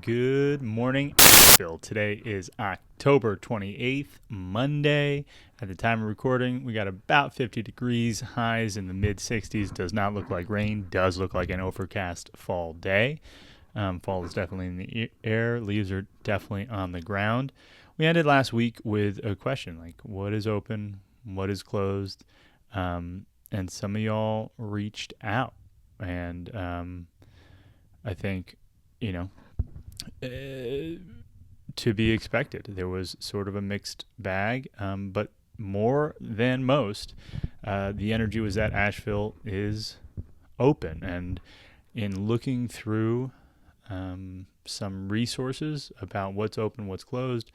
Good morning, Asheville. Today is October 28th, Monday. At the time of recording, we got about 50 degrees, highs in the mid-60s. Does not look like rain, does look like an overcast fall day. Fall is definitely in the air. Leaves are definitely on the ground. We ended last week with a question, like what is open, what is closed? And some of y'all reached out. And I think, to be expected. There was sort of a mixed bag, but more than most, the energy was that Asheville is open. And in looking through some resources about what's open, what's closed,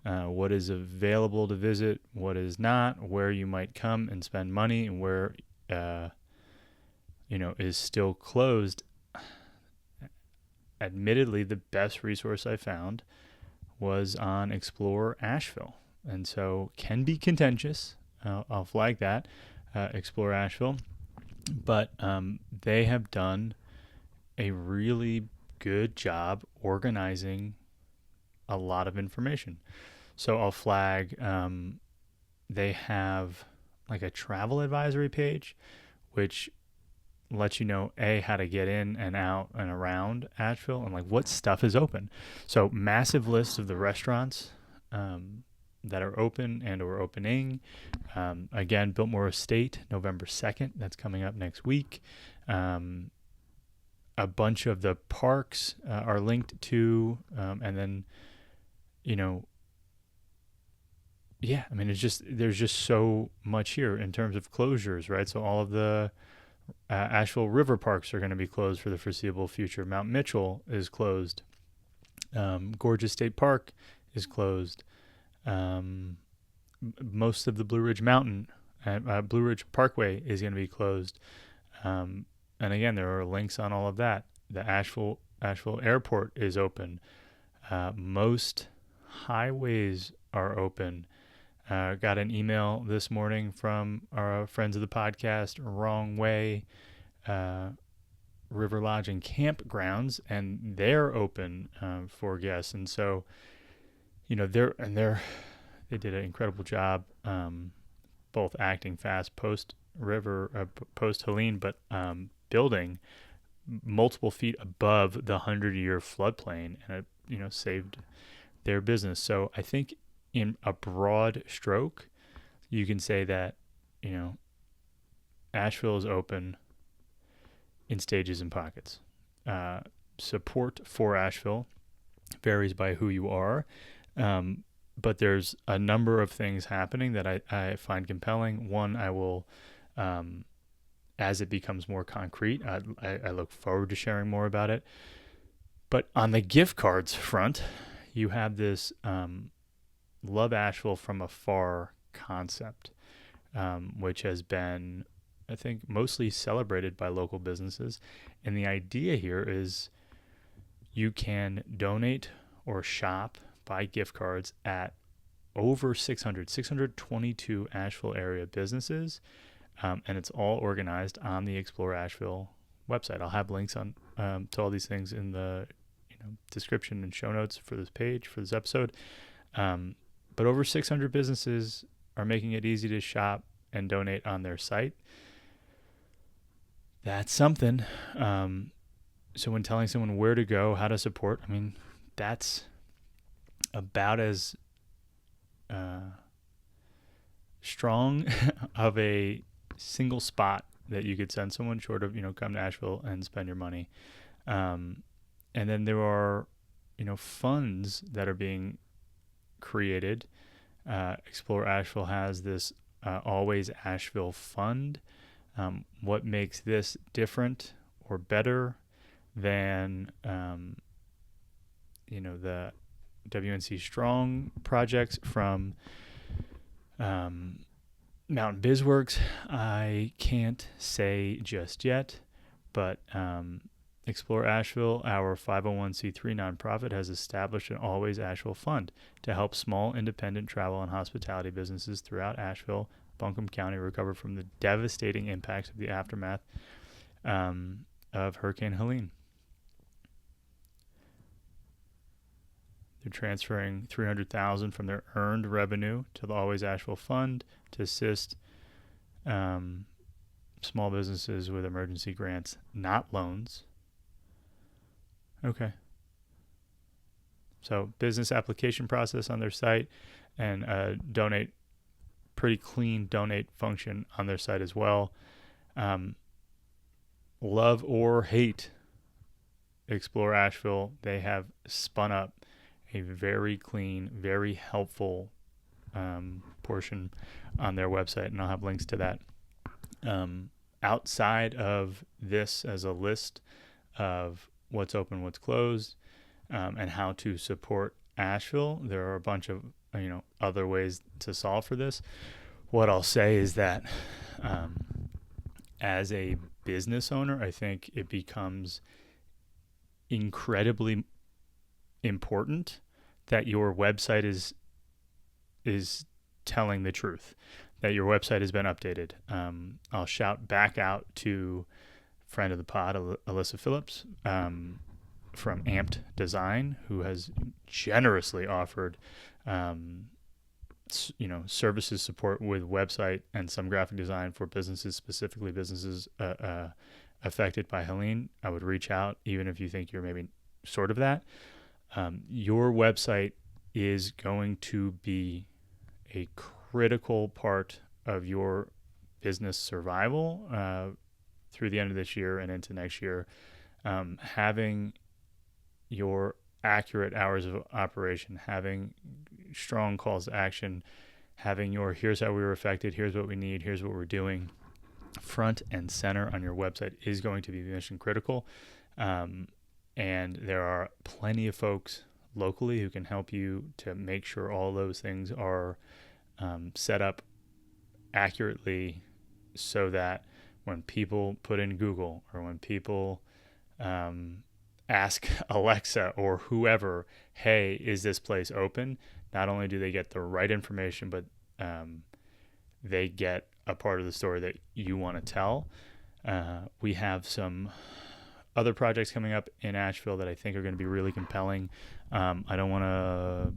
what is available to visit, what is not, where you might come and spend money, and where is still closed. Admittedly, the best resource I found was on Explore Asheville, and so can be contentious. I'll flag that, Explore Asheville, but they have done a really good job organizing a lot of information. So I'll flag they have like a travel advisory page, which lets you know how to get in and out and around Asheville and like what stuff is open. So massive list of the restaurants that are open and or opening. Again, Biltmore Estate, November 2nd. That's coming up next week. A bunch of the parks are linked to, and then, there's just so much here in terms of closures, right? So all of the Asheville River parks are going to be closed for the foreseeable future. Mount Mitchell is closed. Gorgeous State Park is closed. Most of the Blue Ridge Blue Ridge Parkway is going to be closed. And again, there are links on all of that. The Asheville Airport is open. Most highways are open. Got an email this morning from our friends of the podcast, Wrong Way, River Lodge and Campgrounds, and they're open for guests. And so, they did an incredible job, both acting fast post Helene, but building multiple feet above the 100-year floodplain, and it saved their business. So I think, in a broad stroke, you can say that, Asheville is open in stages and pockets. Support for Asheville varies by who you are, but there's a number of things happening that I find compelling. One, I will, as it becomes more concrete, I look forward to sharing more about it. But on the gift cards front, you have this Love Asheville from Afar concept, which has been, I think, mostly celebrated by local businesses. And the idea here is you can donate or shop, buy gift cards at over 622 Asheville area businesses, and it's all organized on the Explore Asheville website. I'll have links on to all these things in the description and show notes for this page, for this episode. But over 600 businesses are making it easy to shop and donate on their site. That's something. So when telling someone where to go, how to support, that's about as strong of a single spot that you could send someone, short of, come to Asheville and spend your money. And then there are, funds that are being created. Explore Asheville has this Always Asheville Fund. What makes this different or better than the WNC Strong projects from Mountain BizWorks, I can't say just yet, but Explore Asheville, our 501c3 nonprofit, has established an Always Asheville Fund to help small independent travel and hospitality businesses throughout Asheville, Buncombe County recover from the devastating impacts of the aftermath of Hurricane Helene. They're transferring $300,000 from their earned revenue to the Always Asheville Fund to assist small businesses with emergency grants, not loans. Okay. So business application process on their site, and pretty clean donate function on their site as well. Love or hate Explore Asheville, they have spun up a very clean, very helpful portion on their website, and I'll have links to that. Outside of this as a list of what's open, what's closed, and how to support Asheville, there are a bunch of other ways to solve for this. What I'll say is that as a business owner, I think it becomes incredibly important that your website is telling the truth, that your website has been updated. I'll shout back out to friend of the pod, Alyssa Phillips, from Amped Design, who has generously offered services support with website and some graphic design for businesses, specifically businesses affected by Helene. I would reach out, even if you think you're maybe sort of that. Your website is going to be a critical part of your business survival through the end of this year and into next year. Having your accurate hours of operation, having strong calls to action, having your here's how we were affected, here's what we need, here's what we're doing, front and center on your website is going to be mission critical. And there are plenty of folks locally who can help you to make sure all those things are set up accurately, so that when people put in Google, or when people ask Alexa or whoever, hey, is this place open? Not only do they get the right information, but they get a part of the story that you want to tell. We have some other projects coming up in Asheville that I think are going to be really compelling. I don't want to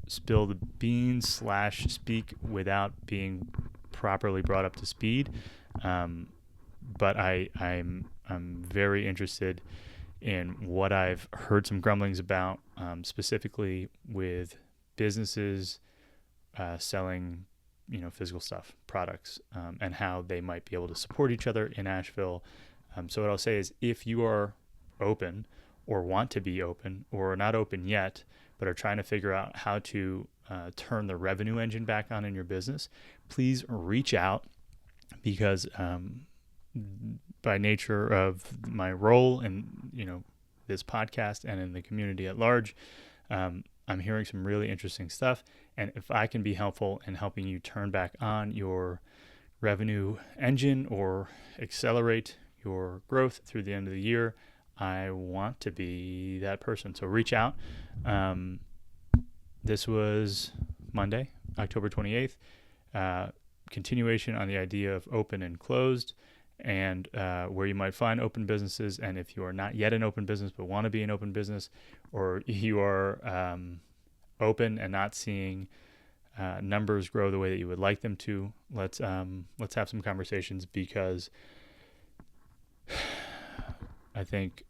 spill the beans / speak without being properly brought up to speed. But I'm very interested in what I've heard some grumblings about, specifically with businesses selling, physical stuff, products, and how they might be able to support each other in Asheville. So what I'll say is, if you are open or want to be open or are not open yet, but are trying to figure out how to turn the revenue engine back on in your business, please reach out, because by nature of my role in this podcast and in the community at large, I'm hearing some really interesting stuff. And if I can be helpful in helping you turn back on your revenue engine or accelerate your growth through the end of the year, I want to be that person. So reach out. This was Monday, October 28th. Continuation on the idea of open and closed, and where you might find open businesses. And if you are not yet an open business but want to be an open business, or you are open and not seeing numbers grow the way that you would like them to, let's have some conversations, because I think,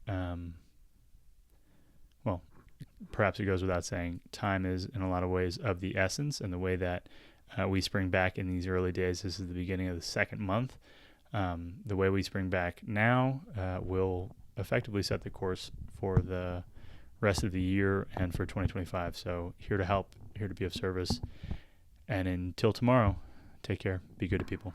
perhaps it goes without saying, time is in a lot of ways of the essence, and the way that we spring back in these early days. This is the beginning of the second month. The way we spring back now will effectively set the course for the rest of the year and for 2025. So here to help, here to be of service. And until tomorrow, take care. Be good to people.